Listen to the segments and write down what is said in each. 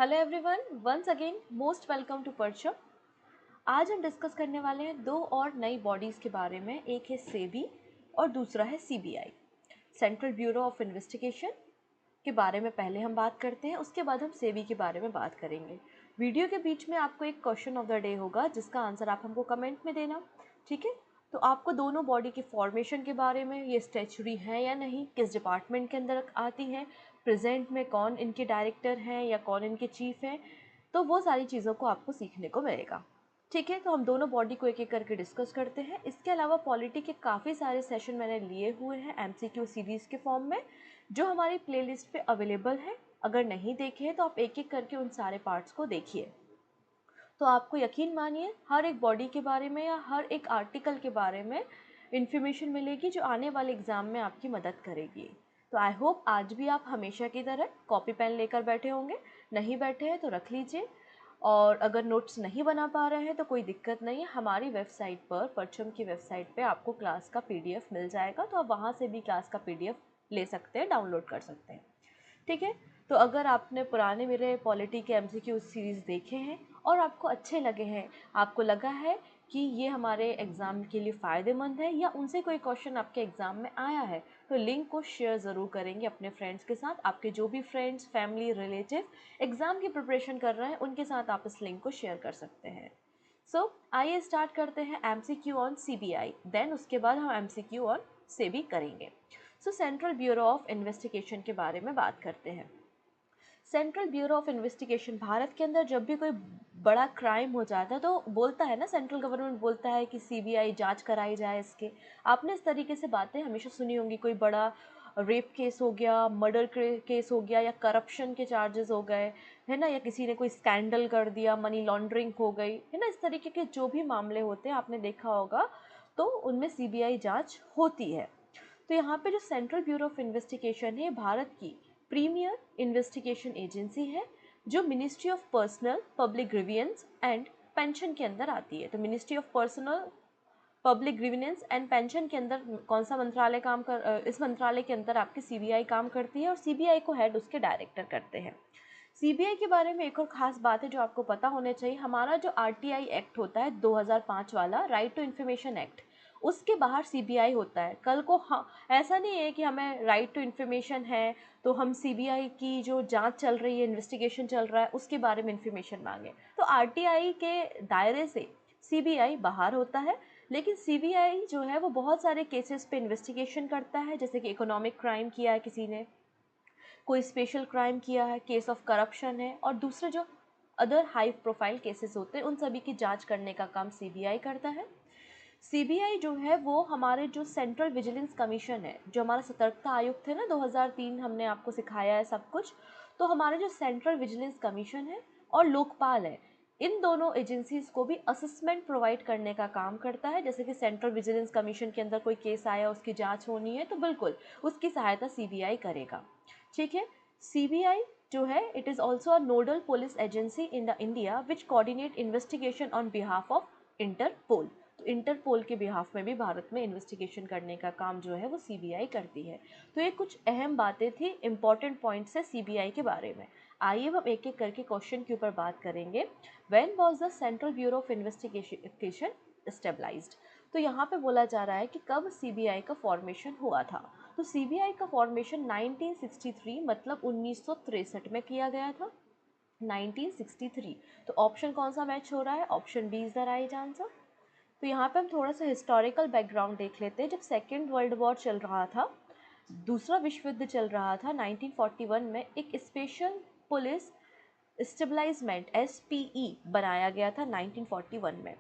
Hello everyone, once again most welcome to Parcham. आज हम discuss करने वाले हैं दो और नई बॉडीज़ के बारे में। एक है सेबी और दूसरा है CBI, central bureau of investigation के बारे में पहले हम बात करते हैं, उसके बाद हम सेबी के बारे में बात करेंगे। वीडियो के बीच में आपको एक क्वेश्चन ऑफ द डे होगा जिसका आंसर आप हमको कमेंट में देना, ठीक है। तो आपको दोनों बॉडी के फॉर्मेशन के बारे में, ये स्टैचुरी है या नहीं, किस डिपार्टमेंट के अंदर आती हैं, प्रेजेंट में कौन इनके डायरेक्टर हैं या कौन इनके चीफ हैं, तो वो सारी चीज़ों को आपको सीखने को मिलेगा, ठीक है। तो हम दोनों बॉडी को एक एक करके डिस्कस करते हैं। इसके अलावा पॉलिटी के काफ़ी सारे सेशन मैंने लिए हुए हैं एमसीक्यू सीरीज़ के फॉर्म में, जो हमारी प्लेलिस्ट पे अवेलेबल है। अगर नहीं देखे हैं तो आप एक एक करके उन सारे पार्ट्स को देखिए, तो आपको यकीन मानिए हर एक बॉडी के बारे में या हर एक आर्टिकल के बारे में इन्फॉर्मेशन मिलेगी जो आने वाले एग्ज़ाम में आपकी मदद करेगी। तो आई होप आज भी आप हमेशा की तरह कॉपी पेन लेकर बैठे होंगे। नहीं बैठे हैं तो रख लीजिए, और अगर नोट्स नहीं बना पा रहे हैं तो कोई दिक्कत नहीं है। हमारी वेबसाइट पर, परचम की वेबसाइट पे आपको क्लास का पीडीएफ मिल जाएगा, तो आप वहाँ से भी क्लास का पीडीएफ ले सकते हैं, डाउनलोड कर सकते हैं, ठीक है। तो अगर आपने पुराने मेरे पॉलिटी के एमसीक्यू सीरीज़ देखे हैं और आपको अच्छे लगे हैं, आपको लगा है कि ये हमारे एग्ज़ाम के लिए फ़ायदेमंद है या उनसे कोई क्वेश्चन आपके एग्ज़ाम में आया है, तो लिंक को शेयर ज़रूर करेंगे अपने फ्रेंड्स के साथ। आपके जो भी फ्रेंड्स, फैमिली, रिलेटिव एग्ज़ाम की प्रिपरेशन कर रहे हैं उनके साथ आप इस लिंक को शेयर कर सकते हैं। सो आइए स्टार्ट करते हैं एमसीक्यू ऑन सीबीआई, देन उसके बाद हम एमसीक्यू ऑन सेबी करेंगे। सो सेंट्रल ब्यूरो ऑफ इन्वेस्टिगेशन के बारे में बात करते हैं। Central bureau of investigation, Bharat के अंदर जब भी कोई बड़ा क्राइम हो जाता है तो बोलता है ना, सेंट्रल गवर्नमेंट बोलता है कि सीबीआई जांच कराई जाए इसके। आपने इस तरीके से बातें हमेशा सुनी होंगी। कोई बड़ा रेप केस हो गया, मर्डर केस हो गया, या करप्शन के चार्जेस हो गए, है ना, या किसी ने कोई स्कैंडल कर दिया, मनी लॉन्ड्रिंग हो गई, है ना, इस तरीके के जो भी मामले होते हैं आपने देखा होगा, तो उनमें सीबीआई जांच होती है। तो यहाँ पे जो सेंट्रल ब्यूरो ऑफ इन्वेस्टिगेशन है, भारत की प्रीमियर इन्वेस्टिगेशन एजेंसी है, जो ministry of personal, public grievance and pension के अंदर आती है। तो ministry of personal, public grievance and pension के अंदर कौन सा मंत्रालय काम कर, इस मंत्रालय के अंदर आपकी सीबीआई काम करती है, और सीबीआई को हेड उसके डायरेक्टर करते हैं। सीबीआई के बारे में एक और ख़ास बात है जो आपको पता होने चाहिए। हमारा जो आरटीआई एक्ट होता है 2005 वाला, राइट टू इन्फॉर्मेशन एक्ट, उसके बाहर सीबीआई होता है। कल को हाँ, ऐसा नहीं है कि हमें राइट टू इन्फॉर्मेशन है तो हम सीबीआई की जो जांच चल रही है, इन्वेस्टिगेशन चल रहा है, उसके बारे में इन्फॉर्मेशन मांगे। तो आरटीआई के दायरे से सीबीआई बाहर होता है, लेकिन सीबीआई जो है वो बहुत सारे केसेस पे इन्वेस्टिगेशन करता है, जैसे कि इकोनॉमिक क्राइम किया है किसी ने, कोई स्पेशल क्राइम किया है, केस ऑफ करप्शन है, और दूसरे जो अदर हाई प्रोफाइल केसेस होते हैं उन सभी की जांच करने का काम सीबीआई करता है। सीबीआई जो है वो हमारे जो सेंट्रल विजिलेंस कमीशन है, जो हमारा सतर्कता आयुक्त थे ना 2003, हमने आपको सिखाया है सब कुछ। तो हमारे जो सेंट्रल विजिलेंस कमीशन है और लोकपाल है, इन दोनों एजेंसीज को भी असेसमेंट प्रोवाइड करने का काम करता है। जैसे कि सेंट्रल विजिलेंस कमीशन के अंदर कोई केस आया, उसकी जांच होनी है, तो बिल्कुल उसकी सहायता सीबीआई करेगा, ठीक है। सीबीआई जो है, it is also a nodal police agency in the India which coordinate investigation on behalf of Interpol. तो इंटरपोल के बिहाफ में भी भारत में इन्वेस्टिगेशन करने का काम जो है वो सीबीआई करती है। तो ये कुछ अहम बातें थी, इंपॉर्टेंट पॉइंट्स है सीबीआई के बारे में। आइए हम एक एक करके क्वेश्चन के ऊपर बात करेंगे। When was the central bureau of investigation established? तो यहाँ पे बोला जा रहा है कि कब सीबीआई का फॉर्मेशन हुआ था। तो सीबीआई का फॉर्मेशन 1963 मतलब 1963 में किया गया था, 1963। तो ऑप्शन कौन सा मैच हो रहा है? Option B is the right answer. तो यहाँ पे हम थोड़ा सा हिस्टोरिकल बैकग्राउंड देख लेते हैं। जब सेकेंड वर्ल्ड वॉर चल रहा था, दूसरा विश्व युद्ध चल रहा था, 1941 में एक स्पेशल पुलिस स्टेबलाइजमेंट एसपीई बनाया गया था 1941 में,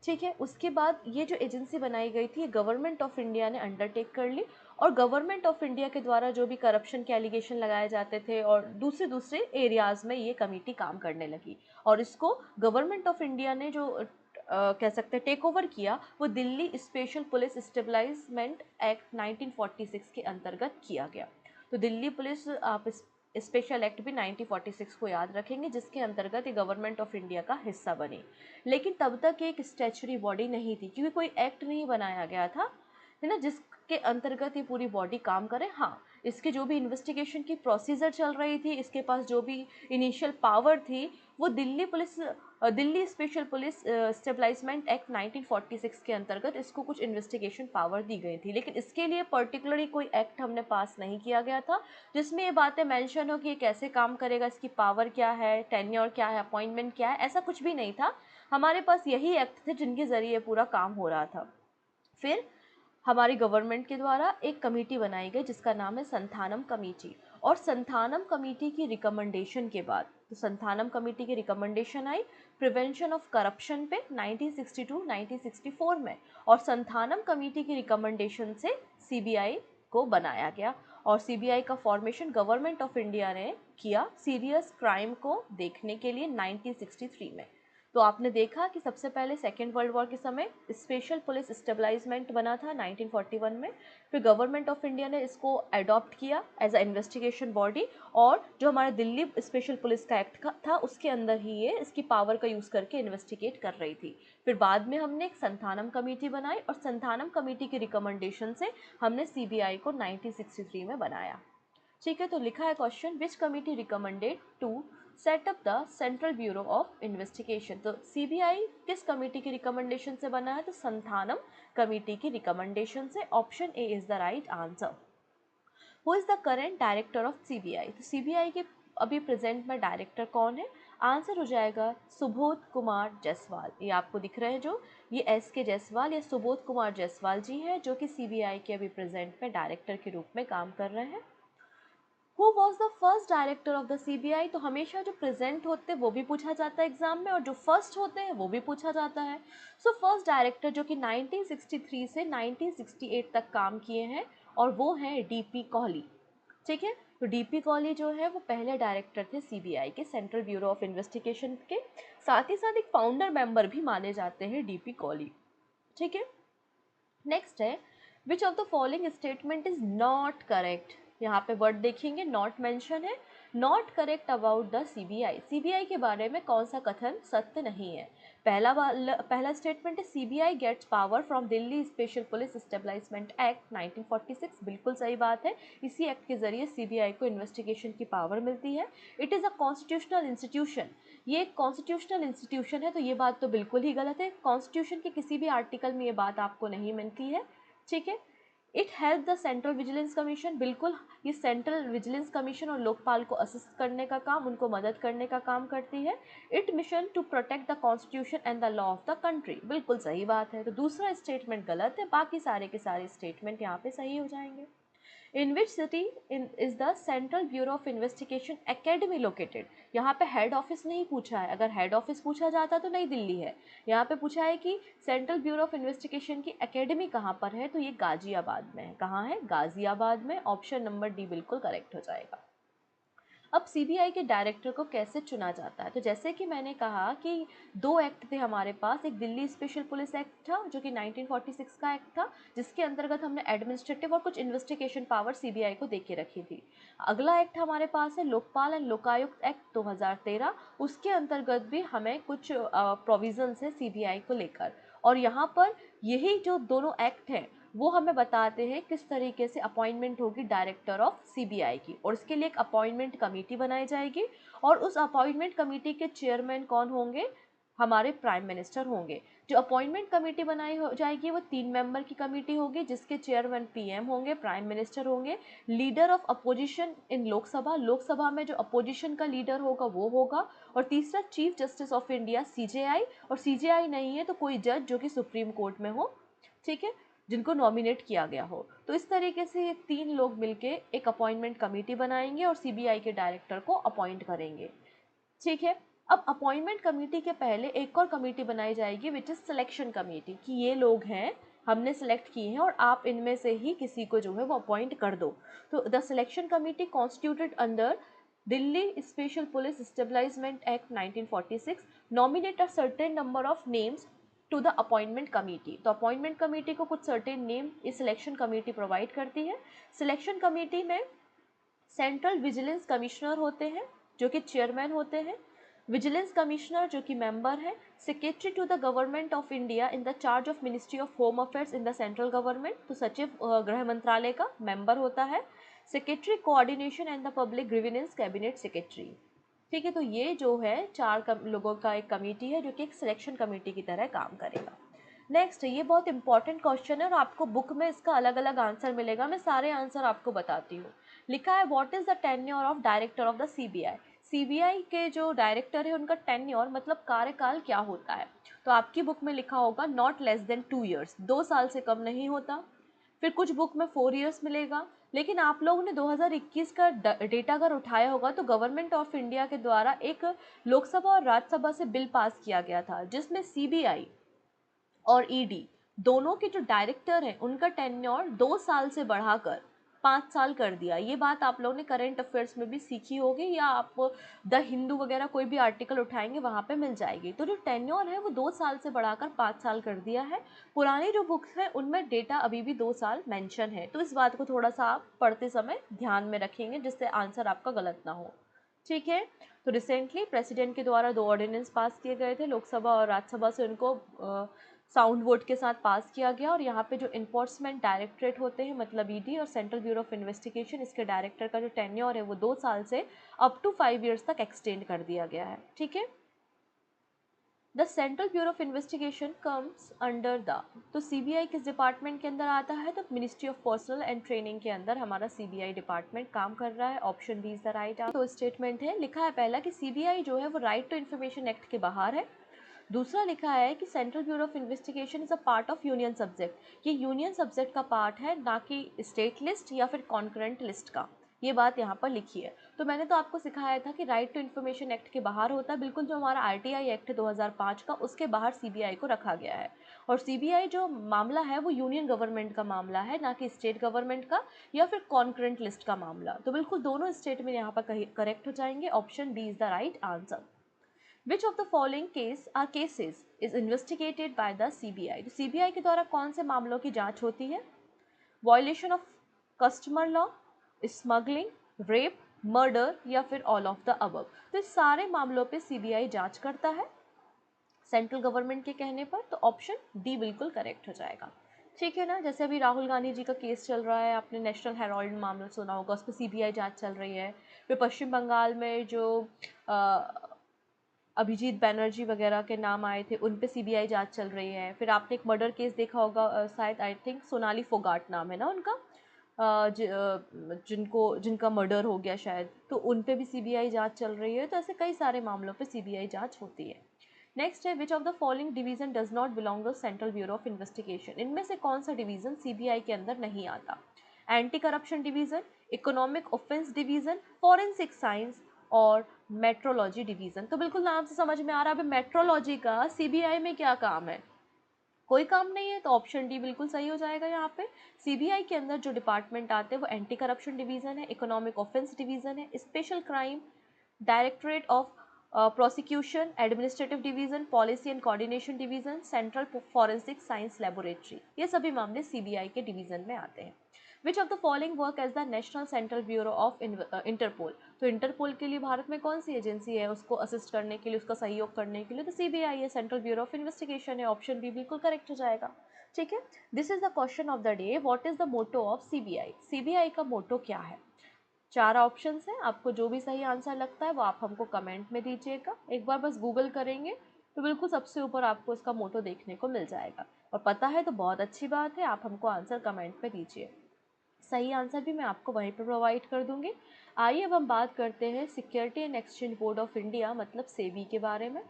ठीक है। उसके बाद ये जो एजेंसी बनाई गई थी, गवर्नमेंट ऑफ इंडिया ने अंडरटेक कर ली, और गवर्नमेंट ऑफ इंडिया के द्वारा जो भी करप्शन के एलिगेशन लगाए जाते थे और दूसरे दूसरे एरियाज़ में ये कमेटी काम करने लगी, और इसको गवर्नमेंट ऑफ इंडिया ने जो कह सकते हैं टेक ओवर किया, वो Delhi special police establishment act 1946 के अंतर्गत किया गया। तो दिल्ली पुलिस, आप स्पेशल एक्ट भी 1946 को याद रखेंगे, जिसके अंतर्गत ये गवर्नमेंट ऑफ इंडिया का हिस्सा बनी। लेकिन तब तक एक स्टैचुरी बॉडी नहीं थी, क्योंकि कोई एक्ट नहीं बनाया गया था, है ना, जिस के अंतर्गत ये पूरी बॉडी काम करे। हाँ, इसके जो भी इन्वेस्टिगेशन की प्रोसीजर चल रही थी, इसके पास जो भी इनिशियल पावर थी, वो Delhi special police establishment act 1946 के अंतर्गत इसको कुछ इन्वेस्टिगेशन पावर दी गई थी। लेकिन इसके लिए पर्टिकुलरली कोई एक्ट हमने पास नहीं किया गया था जिसमें ये बातें मेंशन हो कि ये कैसे काम करेगा, इसकी पावर क्या है, टेन्योर क्या है, अपॉइंटमेंट क्या है, ऐसा कुछ भी नहीं था। हमारे पास यही एक्ट थे जिनके ज़रिए पूरा काम हो रहा था। फिर हमारी गवर्नमेंट के द्वारा एक कमेटी बनाई गई जिसका नाम है संथानम कमेटी, और संथानम कमेटी की रिकमेंडेशन के बाद, तो संथानम कमेटी की recommendation I prevention of corruption पे 1962-1964 में, और संथानम कमेटी की रिकमेंडेशन से सीबीआई को बनाया गया, और सीबीआई का फॉर्मेशन गवर्नमेंट ऑफ इंडिया ने किया सीरियस क्राइम को देखने के लिए 1963 में। तो आपने देखा कि सबसे पहले सेकेंड वर्ल्ड वॉर के समय स्पेशल पुलिस स्टेबलाइजमेंट बना था 1941 में, फिर गवर्नमेंट ऑफ इंडिया ने इसको अडॉप्ट किया एज अ इन्वेस्टिगेशन बॉडी, और जो हमारा दिल्ली स्पेशल पुलिस का एक्ट था उसके अंदर ही ये इसकी पावर का यूज़ करके इन्वेस्टिगेट कर रही थी। फिर बाद में हमने एक संथानम कमेटी बनाई, और संथानम कमेटी की रिकमेंडेशन से हमने सीबीआई को 1963 में बनाया। ठीक है, तो लिखा है question, which committee recommended to set up the central bureau of investigation. तो सीबीआई किस कमेटी की रिकमेंडेशन से बना है? तो संथानम कमेटी की रिकमेंडेशन से। Option A is the right answer. Who is the current director of CBI? तो सीबीआई के अभी प्रेजेंट में डायरेक्टर कौन है? आंसर हो जाएगा सुबोध कुमार जायसवाल। ये आपको दिख रहे हैं जो, ये एस के जायसवाल, ये सुबोध कुमार जायसवाल जी हैं जो कि सीबीआई के अभी प्रेजेंट में डायरेक्टर के रूप में काम कर रहे हैं। Who was the first director of the CBI? तो हमेशा जो प्रेजेंट होते हैं वो भी पूछा जाता है एग्जाम में, और जो फर्स्ट होते हैं वो भी पूछा जाता है। सो फर्स्ट डायरेक्टर जो कि 1963 से 1968 तक काम किए हैं, और वो हैं डीपी कॉली। ठीक है, तो डीपी कॉली जो है वो पहले डायरेक्टर थे सीबीआई के, सेंट्रल ब्यूरो ऑफ इन्वेस्टिगेशन के। साथ ही साथ एक फाउंडर मेंबर भी माने जाते हैं डीपी कॉली। ठीक है, नेक्स्ट है, which of the following statement is not correct? यहाँ पे वर्ड देखेंगे, नॉट मेंशन है, not correct about the CBI. CBI के बारे में कौन सा कथन सत्य नहीं है? पहला स्टेटमेंट है CBI gets power from Delhi special police establishment act 1946। बिल्कुल सही बात है, इसी एक्ट के जरिए सीबीआई को इन्वेस्टिगेशन की पावर मिलती है। It is a constitutional institution, ये एक कॉन्स्टिट्यूशनल इंस्टीट्यूशन है, तो ये बात तो बिल्कुल ही गलत है। कॉन्स्टिट्यूशन के किसी भी आर्टिकल में ये बात आपको नहीं मिलती है। ठीक है, it help the central vigilance commission, बिल्कुल ये सेंट्रल विजिलेंस कमीशन और लोकपाल को असिस्ट करने का काम, उनको मदद करने का काम करती है। It mission to protect the constitution and the law of the country. बिल्कुल सही बात है, तो दूसरा स्टेटमेंट गलत है, बाकी सारे के सारे स्टेटमेंट यहाँ पे सही हो जाएंगे। In which city is the central bureau of Investigation academy located? यहाँ पे हेड ऑफिस नहीं पूछा है, अगर हेड ऑफिस पूछा जाता तो नई दिल्ली है। यहाँ पे पूछा है कि सेंट्रल ब्यूरो ऑफ इन्वेस्टिगेशन की एकेडमी कहाँ पर है, तो ये गाजियाबाद में है। कहाँ है? गाजियाबाद में। ऑप्शन नंबर डी बिल्कुल करेक्ट हो जाएगा। अब सीबीआई के डायरेक्टर को कैसे चुना जाता है? तो जैसे कि मैंने कहा कि दो एक्ट थे हमारे पास, एक दिल्ली स्पेशल पुलिस एक्ट था जो कि 1946 का एक्ट था, जिसके अंतर्गत हमने एडमिनिस्ट्रेटिव और कुछ इन्वेस्टिगेशन पावर सीबीआई को दे के रखी थी। अगला एक्ट हमारे पास है लोकपाल एंड लोकायुक्त एक्ट 2013, उसके अंतर्गत भी हमें कुछ प्रोविजंस है सीबीआई को लेकर, और यहाँ पर यही जो दोनों एक्ट हैं वो हमें बताते हैं किस तरीके से अपॉइंटमेंट होगी डायरेक्टर ऑफ सीबीआई की, और इसके लिए एक अपॉइंटमेंट कमेटी बनाई जाएगी, और उस अपॉइंटमेंट कमेटी के चेयरमैन कौन होंगे? हमारे प्राइम मिनिस्टर होंगे। जो अपॉइंटमेंट कमेटी बनाई हो जाएगी वो 3 मेंबर की कमेटी होगी, जिसके चेयरमैन पीएम होंगे, प्राइम मिनिस्टर होंगे, leader of opposition in Lok Sabha, Lok Sabha में जो अपोजिशन का लीडर होगा वो होगा, और तीसरा chief justice of India CJI, और सीजेआई नहीं है तो कोई जज जो कि सुप्रीम कोर्ट में हो, ठीक है, जिनको नॉमिनेट किया गया हो। तो इस तरीके से ये 3 लोग मिलके एक अपॉइंटमेंट कमेटी बनाएंगे और सीबीआई के डायरेक्टर को अपॉइंट करेंगे। ठीक है, अब अपॉइंटमेंट कमेटी के पहले एक और कमेटी बनाई जाएगी विच इज सिलेक्शन कमेटी, कि ये लोग हैं हमने सेलेक्ट किए हैं और आप इनमें से ही किसी को जो है वो अपॉइंट कर दो। तो the selection committee constituted under Delhi special police establishment act 1946 nominate a certain number of names to the appointment committee. तो अपॉइंटमेंट कमेटी को कुछ सर्टेन नेम इस सिलेक्शन कमेटी प्रोवाइड करती है। सिलेक्शन कमेटी में सेंट्रल विजिलेंस कमिश्नर होते हैं जो कि चेयरमैन होते हैं, विजिलेंस कमिश्नर जो कि मेंबर है, secretary to the government of India in the charge of ministry of home affairs in the central government, तो सचिव गृह मंत्रालय का मेंबर होता है, secretary coordination and the public grievance cabinet secretary. ठीक है, तो ये जो है चार लोगों का एक कमेटी है जो कि एक सिलेक्शन कमेटी की तरह काम करेगा। नेक्स्ट, ये बहुत इंपॉर्टेंट क्वेश्चन है और आपको बुक में इसका अलग अलग आंसर मिलेगा, मैं सारे आंसर आपको बताती हूँ। लिखा है what is the tenure of director of the CBI. CBI के जो डायरेक्टर है उनका टेन्योर मतलब कार्यकाल क्या होता है, तो आपकी बुक में लिखा होगा नॉट लेस देन 2 ईयर्स, 2 साल से कम नहीं होता। फिर कुछ बुक में 4 ईयर्स मिलेगा, लेकिन आप लोगों ने 2021 का डेटा अगर उठाया होगा तो गवर्नमेंट ऑफ इंडिया के द्वारा एक लोकसभा और राज्यसभा से बिल पास किया गया था जिसमें सीबीआई और ईडी दोनों के जो डायरेक्टर हैं उनका टेन्योर 2 साल से बढ़ाकर 5 साल कर दिया। ये बात आप लोगों ने करंट अफेयर्स में भी सीखी होगी या आप द हिंदू वगैरह कोई भी आर्टिकल उठाएंगे वहाँ पे मिल जाएगी। तो जो टेन्योर है वो 2 साल से बढ़ाकर 5 साल कर दिया है। पुरानी जो बुक्स हैं उनमें डेटा अभी भी 2 साल मेंशन है, तो इस बात को थोड़ा सा आप पढ़ते समय ध्यान में रखेंगे जिससे आंसर आपका गलत ना हो। ठीक है, तो रिसेंटली प्रेसिडेंट के द्वारा 2 ऑर्डिनेंस पास किए गए थे, लोकसभा और राज्यसभा से उनको साउंड वोट के साथ पास किया गया। और यहाँ पे जो इन्फोर्समेंट डायरेक्टरेट होते हैं मतलब ईडी और सेंट्रल ब्यूरो ऑफ इन्वेस्टिगेशन, इसके डायरेक्टर का जो टेन्योर है वो 2 साल से अप टू 5 ईयर्स तक एक्सटेंड कर दिया गया है। ठीक है, the central bureau of investigation comes under the, तो सीबीआई किस डिपार्टमेंट के अंदर आता है, तो ministry of personnel and training के अंदर हमारा सीबीआई डिपार्टमेंट काम कर रहा है। Option B is the right answer. तो स्टेटमेंट है, लिखा है पहला कि सीबीआई जो है वो राइट टू इन्फॉर्मेशन एक्ट के बाहर है। दूसरा लिखा है कि central bureau of investigation is a part of union subject, ये यूनियन सब्जेक्ट का पार्ट है ना कि स्टेट लिस्ट या फिर कॉन्करेंट लिस्ट का। ये बात यहाँ पर लिखी है। तो मैंने तो आपको सिखाया था कि राइट टू इन्फॉर्मेशन एक्ट के बाहर होता है, बिल्कुल जो हमारा आरटीआई एक्ट है 2005 का उसके बाहर सीबीआई को रखा गया है। और सीबीआई जो मामला है वो यूनियन गवर्नमेंट का मामला है ना कि स्टेट गवर्नमेंट का या फिर कॉन्करेंट लिस्ट का मामला। तो बिल्कुल दोनों स्टेटमेंट यहाँ पर करेक्ट हो जाएंगे। Option B is the right answer. Which of the following cases is investigated by the CBI? तो CBI के द्वारा कौन से मामलों की जांच होती है? Violation of customer law, smuggling, rape, murder या फिर all of the above। तो इस सारे मामलों पे CBI जांच करता है सेंट्रल गवर्नमेंट के कहने पर, तो ऑप्शन डी बिल्कुल करेक्ट हो जाएगा। ठीक है ना, जैसे अभी राहुल गांधी जी का केस चल रहा है, आपने नेशनल हेराल्ड मामला सुना होगा, उस पर सीबीआई जांच चल रही है। फिर पश्चिम बंगाल में जो अभिजीत बैनर्जी वगैरह के नाम आए थे उन पे सीबीआई जांच चल रही है। फिर आपने एक मर्डर केस देखा होगा, शायद आई थिंक सोनाली फोगाट नाम है ना उनका, जिनका मर्डर हो गया शायद, तो उन पे भी सीबीआई जांच चल रही है। तो ऐसे कई सारे मामलों पे सीबीआई जांच होती है। नेक्स्ट है, which of the following division does not belong to central bureau of investigation. इनमें से कौन सा डिवीजन सीबीआई के अंदर नहीं आता? Anti corruption division, economic offence division, forensic science और मेट्रोलॉजी डिवीजन। तो बिल्कुल नाम से समझ में आ रहा है मेट्रोलॉजी का सीबीआई में क्या काम है, कोई काम नहीं है। तो ऑप्शन डी बिल्कुल सही हो जाएगा। यहाँ पे सीबीआई के अंदर जो डिपार्टमेंट आते हैं वो एंटी करप्शन डिवीजन है, इकोनॉमिक ऑफेंस डिवीजन है, special crime directorate of prosecution, administrative division, policy and coordination division, central forensic science laboratory, ये सभी मामले सीबीआई के डिवीजन में आते हैं। Which of the following work as the national central bureau of Interpol. तो Interpol के लिए भारत में कौन सी एजेंसी है उसको असिस्ट करने के लिए, उसका सहयोग करने के लिए? तो सीबीआई है, सेंट्रल ब्यूरो ऑफ इन्वेस्टिगेशन है। ऑप्शन बी बिल्कुल करेक्ट हो जाएगा। ठीक है, this is the question of the day, what is the motto of CBI. CBI का मोटो क्या है? 4 ऑप्शंस हैं, आपको जो भी सही आंसर लगता है वो आप हमको कमेंट में दीजिएगा। एक बार बस गूगल करेंगे तो बिल्कुल सबसे ऊपर आपको इसका मोटो देखने को मिल जाएगा। और पता है तो बहुत अच्छी बात है, आप हमको आंसर कमेंट में दीजिए। सही आंसर भी मैं आपको वहीं पर प्रोवाइड कर दूंगी। आइए अब हम बात करते हैं security and exchange board of India मतलब सेबी के बारे में।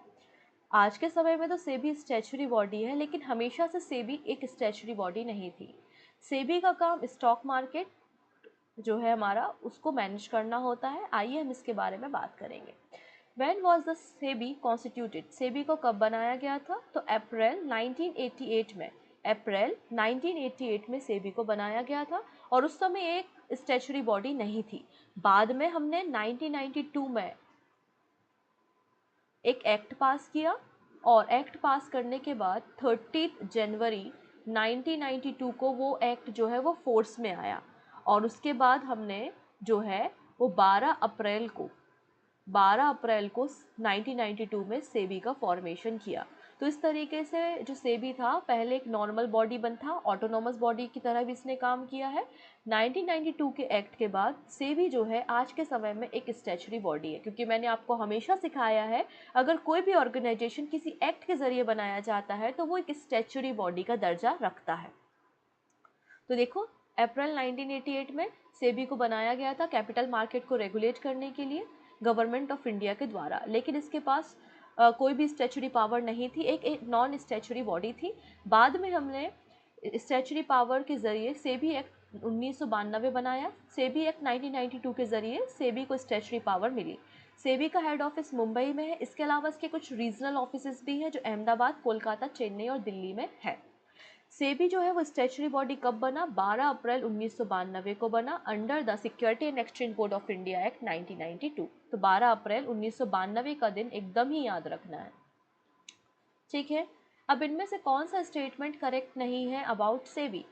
आज के समय में तो सेबी स्टैचुरी बॉडी है, लेकिन हमेशा से सेबी एक स्टैचुरी बॉडी नहीं थी। सेबी का काम स्टॉक मार्केट जो है हमारा उसको मैनेज करना होता है। आइए हम इसके बारे में बात करेंगे। When was the SEBI constituted? SEBI को कब बनाया गया था? तो अप्रैल 1988 में, अप्रैल 1988 में सेबी को बनाया गया था। और उस समय एक स्टैचुरी बॉडी नहीं थी। बाद में हमने 1992 में एक एक्ट पास किया और एक्ट पास करने के बाद 30 जनवरी 1992 को वो एक्ट जो है वो फोर्स में आया। और उसके बाद हमने जो है वो 12 अप्रैल को 12 अप्रैल को 1992 में सेबी का फॉर्मेशन किया। तो इस तरीके से जो सेबी था पहले एक नॉर्मल बॉडी बन था, ऑटोनॉमस बॉडी की तरह भी इसने काम किया है। 1992 के एक्ट के बाद सेबी जो है आज के समय में एक स्टैचुरी बॉडी है, क्योंकि मैंने आपको हमेशा सिखाया है अगर कोई भी ऑर्गेनाइजेशन किसी एक्ट के ज़रिए बनाया जाता है तो वो एक स्टैचुरी बॉडी का दर्जा रखता है। तो देखो, अप्रैल 1988 में सेबी को बनाया गया था कैपिटल मार्केट को रेगुलेट करने के लिए गवर्नमेंट ऑफ इंडिया के द्वारा, लेकिन इसके पास कोई भी स्टैचुरी पावर नहीं थी, एक नॉन स्टैचुरी बॉडी थी। बाद में हमने स्टैचुरी पावर के ज़रिए सेबी एक्ट 1992 बनाया। सेबी एक्ट 1992 के ज़रिए सेबी को स्टैचुरी पावर मिली। सेबी का हेड ऑफिस मुंबई में है। इसके अलावा इसके कुछ रीजनल ऑफिस भी हैं जो अहमदाबाद, कोलकाता, चेन्नई और दिल्ली में है। सेबी जो है वो स्टैचुरी बॉडी कब बना? 12 अप्रैल 1992 को बना under the security and exchange board of India act 1992। तो 12 अप्रैल 1992 का दिन एकदम ही याद रखना है, ठीक है। अब इनमें से कौन सा स्टेटमेंट करेक्ट नहीं है about SEBI?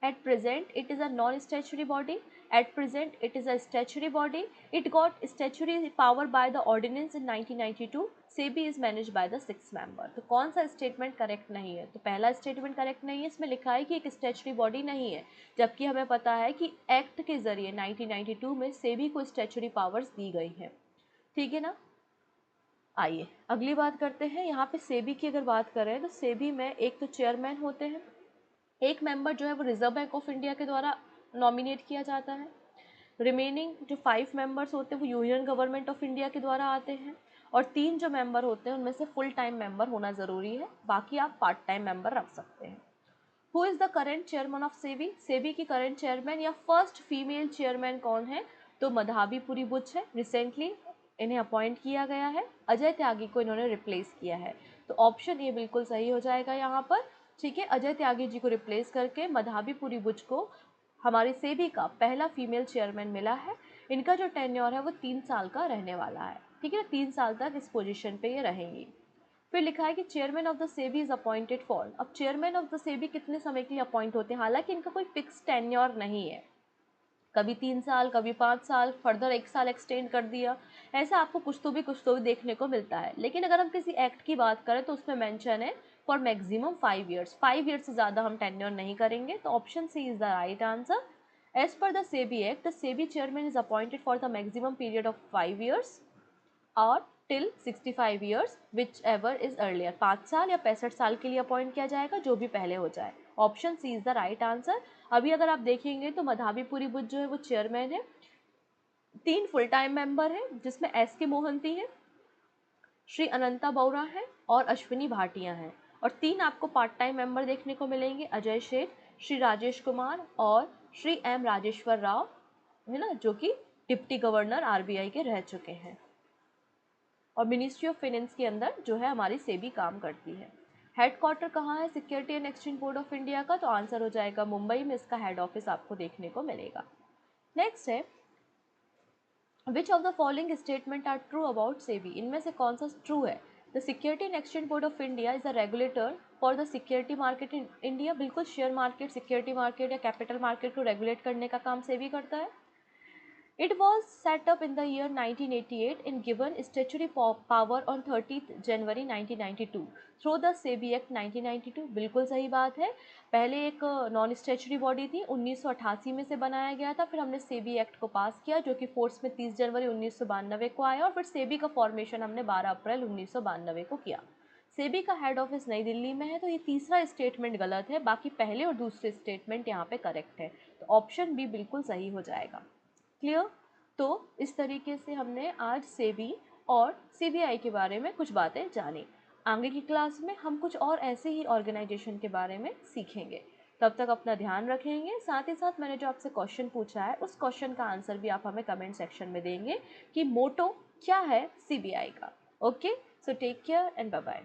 At present, it is a non-statutory body. At present, it is a statutory body. It got statutory power by the ordinance in 1992. SEBI is managed by the 6th member. तो कौन सा statement correct नहीं है? तो पहला statement correct नहीं है, इसमें लिखा है कि एक स्टैचुरी बॉडी नहीं है, जबकि हमें पता है कि एक्ट के जरिए 1992 में सेबी को स्टैचुरी पावर्स दी गई हैं, ठीक है ना। आइए अगली बात करते हैं। यहाँ पे सेबी की अगर बात करें तो सेबी में एक तो चेयरमैन होते हैं, एक मेंबर जो है वो रिजर्व बैंक ऑफ इंडिया के द्वारा नॉमिनेट किया जाता है। रिमेनिंग जो 5 मेंबर्स होते हैं वो यूनियन गवर्नमेंट ऑफ इंडिया के द्वारा आते हैं, और 3 जो मेंबर होते हैं उनमें से फुल टाइम मेंबर होना ज़रूरी है, बाकी आप पार्ट टाइम मेंबर रख सकते हैं। Who is the current chairman of SEBI? SEBI की करेंट चेयरमैन या फर्स्ट फीमेल चेयरमैन कौन है? तो मधाबी पुरी बुच है। रिसेंटली इन्हें अपॉइंट किया गया है, अजय त्यागी को इन्होंने रिप्लेस किया है। तो ऑप्शन ए बिल्कुल सही हो जाएगा यहाँ पर, ठीक है। अजय त्यागी जी को रिप्लेस करके मधाबी पुरी बुच को हमारी सेबी का पहला फीमेल चेयरमैन मिला है। इनका जो टेन्योर है वो 3 साल का रहने वाला है, ठीक है। 3 साल तक इस पोजीशन पे ये रहेंगी। फिर लिखा है कि chairman of the SEBI is appointed for. अब चेयरमैन ऑफ द सेबी कितने समय के लिए अपॉइंट होते हैं? हालांकि इनका कोई फिक्स टेन्योर नहीं है, कभी 3 साल, कभी 5 साल, फर्दर 1 साल एक्सटेंड कर दिया, ऐसा आपको कुछ तो भी देखने को मिलता है। लेकिन अगर हम किसी एक्ट की बात करें तो उसमें मेंशन है फॉर मैक्सिमम 5 ईयर्स। 5 ईयर्स से ज़्यादा हम टेन्योर नहीं करेंगे, तो option C is the right answer. As per the SEBI act, the SEBI chairman is appointed for the maximum period of 5 years or till 65 years whichever is earlier. 5 साल या 65 साल के लिए अपॉइंट किया जाएगा, जो भी पहले हो जाए। Option C is the right answer. अभी अगर आप देखेंगे तो मधाबी पुरी बुच जो है वो चेयरमैन है। 3 फुल टाइम मेंबर हैं जिसमें एस के मोहंती हैं, श्री अनंता बौरा हैं और अश्विनी भाटिया हैं, और 3 आपको पार्ट टाइम मेंबर देखने को मिलेंगे, अजय शेठ, श्री राजेश कुमार और श्री एम राजेश्वर राव, है ना, जो कि डिप्टी गवर्नर आरबीआई के रह चुके हैं, और मिनिस्ट्री ऑफ फाइनेंस के अंदर जो है हमारी सेबी काम करती है। हेडक्वार्टर कहाँ है security and exchange board of India का? तो आंसर हो जाएगा मुंबई में, इसका हेड ऑफिस आपको देखने को मिलेगा। नेक्स्ट है which of the following statement are true about SEBI? इनमें से कौन सा ट्रू है? The security and exchange board of India is the regulator for the security market in India. बिल्कुल, शेयर मार्केट, सिक्योरिटी मार्केट या capital market को regulate करने का काम सेबी करता है। It was set up in the year 1988 and given statutory power on 30th January 1992 through the SEBI Act 1992। बिल्कुल सही बात है। पहले एक नॉन स्टैचुटरी बॉडी थी, 1988 में से बनाया गया था, फिर हमने सेबी एक्ट को पास किया जो कि फोर्स में 30 जनवरी 1992 को आया, और फिर सेबी का फॉर्मेशन हमने 12 अप्रैल 1992 को किया। सेबी का हेड ऑफिस नई दिल्ली में है। तो ये तीसरा स्टेटमेंट गलत है, बाकी पहले और दूसरे स्टेटमेंट यहाँ पे करेक्ट है, तो ऑप्शन बी बिल्कुल सही हो जाएगा। क्लियर? तो इस तरीके से हमने आज सेबी और सीबीआई के बारे में कुछ बातें जानी। आगे की क्लास में हम कुछ और ऐसे ही ऑर्गेनाइजेशन के बारे में सीखेंगे। तब तक अपना ध्यान रखेंगे। साथ ही साथ मैंने जो आपसे क्वेश्चन पूछा है उस क्वेश्चन का आंसर भी आप हमें कमेंट सेक्शन में देंगे कि मोटो क्या है सीबीआई का। Okay, so take care and bye bye.